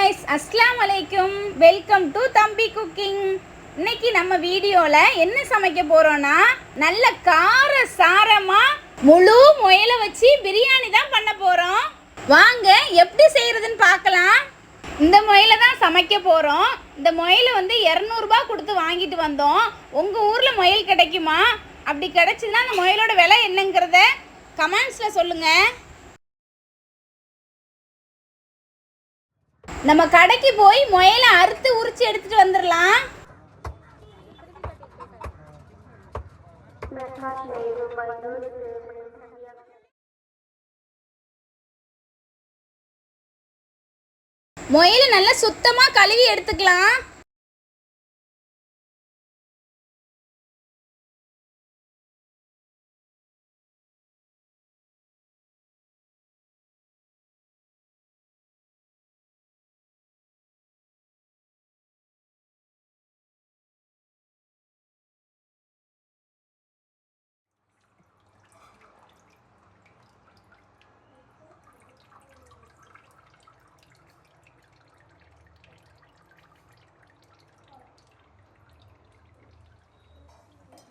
guys, அஸ்ஸலாமு அலைக்கும். Welcome to தம்பி குக்கிங். இன்னைக்கு நம்ம வீடியோவில் என்ன சமைக்க போகிறோன்னா நல்ல கார சாரமாக முழு முயலை வச்சு பிரியாணி தான் பண்ண போகிறோம். வாங்க எப்படி செய்கிறதுன்னு பார்க்கலாம். இந்த முயலை தான் சமைக்க போகிறோம். இந்த முயலை 200 ரூபாய் கொடுத்து வாங்கிட்டு வந்தோம். உங்கள் ஊரில் முயல் கிடைக்குமா? அப்படி கிடைச்சிதுன்னா அந்த முயலோட விலை என்னங்கிறத கமெண்ட்ஸில் சொல்லுங்கள். நம்ம கடைக்கு போய் முயலை அறுத்து உரிச்சு எடுத்துட்டு வந்துடலாம். முயலை நல்லா சுத்தமா கழுவி எடுத்துக்கலாம்.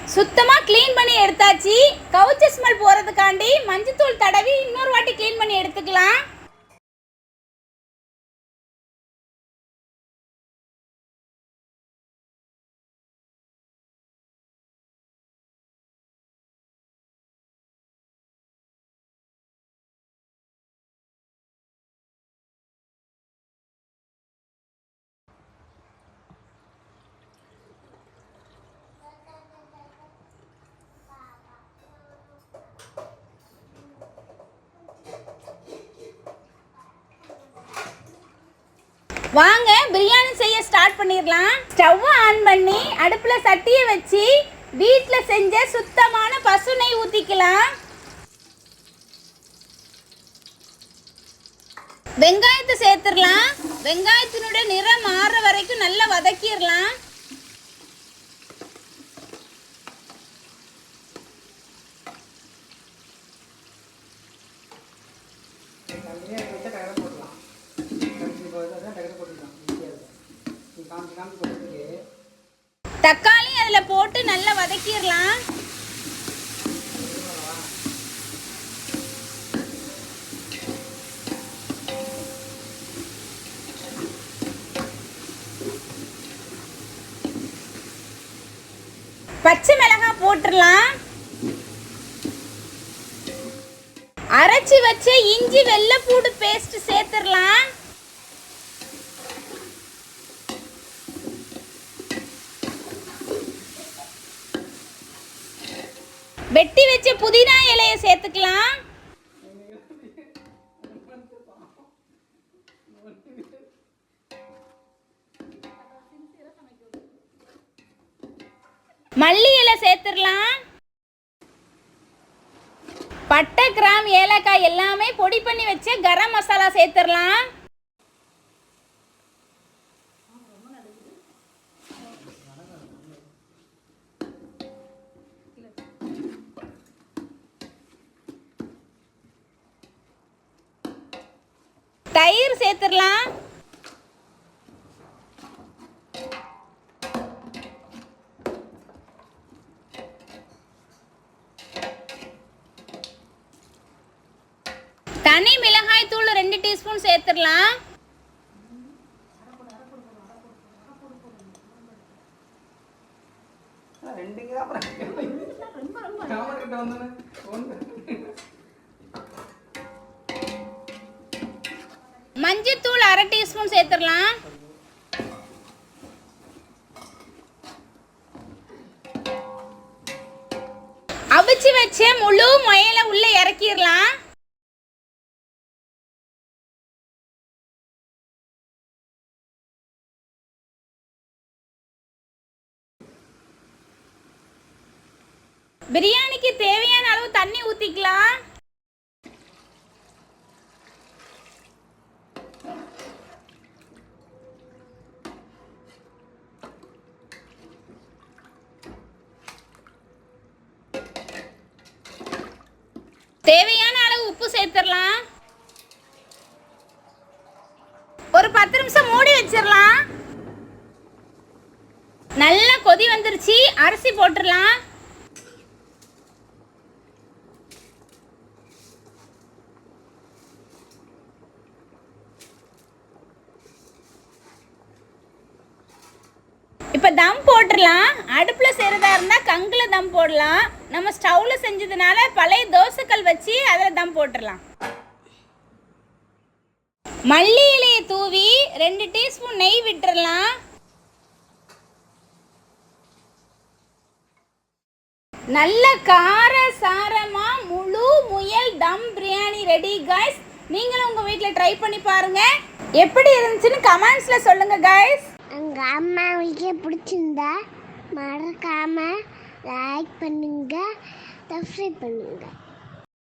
சுத்தமாக க்ளீன் பண்ணி எடுத்தாச்சு. கவுச்ச ஸ்மெல் போகிறதுக்காண்டி மஞ்சத்தூள் தடவி இன்னொரு வாட்டி க்ளீன் பண்ணி எடுத்துக்கலாம். வாங்க பிரியாணி செய்ய ஸ்டார்ட் பண்ணிடலாம். ஸ்டவ்வை ஆன் பண்ணி அடுப்பில் சட்டியை வச்சு வீட்டில் செஞ்ச சுத்தமான பசு நெய் ஊற்றிக்கலாம். வெங்காயத்தை சேர்த்துடலாம். வெங்காயத்தினுடைய நிறம் மாறுற வரைக்கும் நல்லா வதக்கிடலாம். தக்காளி அதில் போட்டு நல்லா வதக்கிடலாம். பச்சை மிளகாய் போட்டுடலாம். அரைச்சி வச்ச இஞ்சி வெள்ளைப்பூடு பேஸ்ட் சேர்த்துடலாம். வெட்டி வச்ச புதினா இலையை சேர்த்துக்கலாம். மல்லி இலை சேர்த்துடலாம். பட்டை கிராம் ஏலக்காய் எல்லாமே பொடி பண்ணி வச்ச கரம் மசாலா சேர்த்துடலாம். தயிர் சேர்த்துடலாம். தனி மிளகாய் தூள் 2 டீஸ்பூன் சேர்த்துடலாம். மஞ்சத்தூள் 1/2 டீஸ்பூன் சேர்த்துடலாம். அவிச்சு வச்ச முழு முயலை உள்ள இறக்கிடலாம். பிரியாணிக்கு தேவையான அளவு தண்ணி ஊற்றிக்கலாம். தேவையான அளவு உப்பு சேர்த்துடலாம். ஒரு 10 10 நிமிஷம் மூடி வச்சிடலாம். நல்லா கொதி வந்துருச்சு, அரிசி போட்டுடலாம். இப்போ தம் போட்டுடலாம். அடுப்பில் செய்கிறதா இருந்தால் கங்கில் தம் போடலாம். நம்ம ஸ்டவ்வில் செஞ்சதுனால பழைய தோசைக்கல் வச்சு அதில் தம் போட்டுடலாம். மல்லி இலையை தூவி 2 டீஸ்பூன் நெய் விட்டுறலாம். நல்ல கார சாரமாக முழு முயல் தம் பிரியாணி ரெடி கைஸ். நீங்களும் உங்கள் வீட்டில் ட்ரை பண்ணி பாருங்கள். எப்படி இருந்துச்சுன்னு கமெண்ட்ஸில் சொல்லுங்கள் கைஸ். எங்கள் அம்மாவுக்கே பிடிச்சிருந்தா மறக்காமல் லைக் பண்ணுங்கள், சப்ஸ்கிரைப் பண்ணுங்கள்.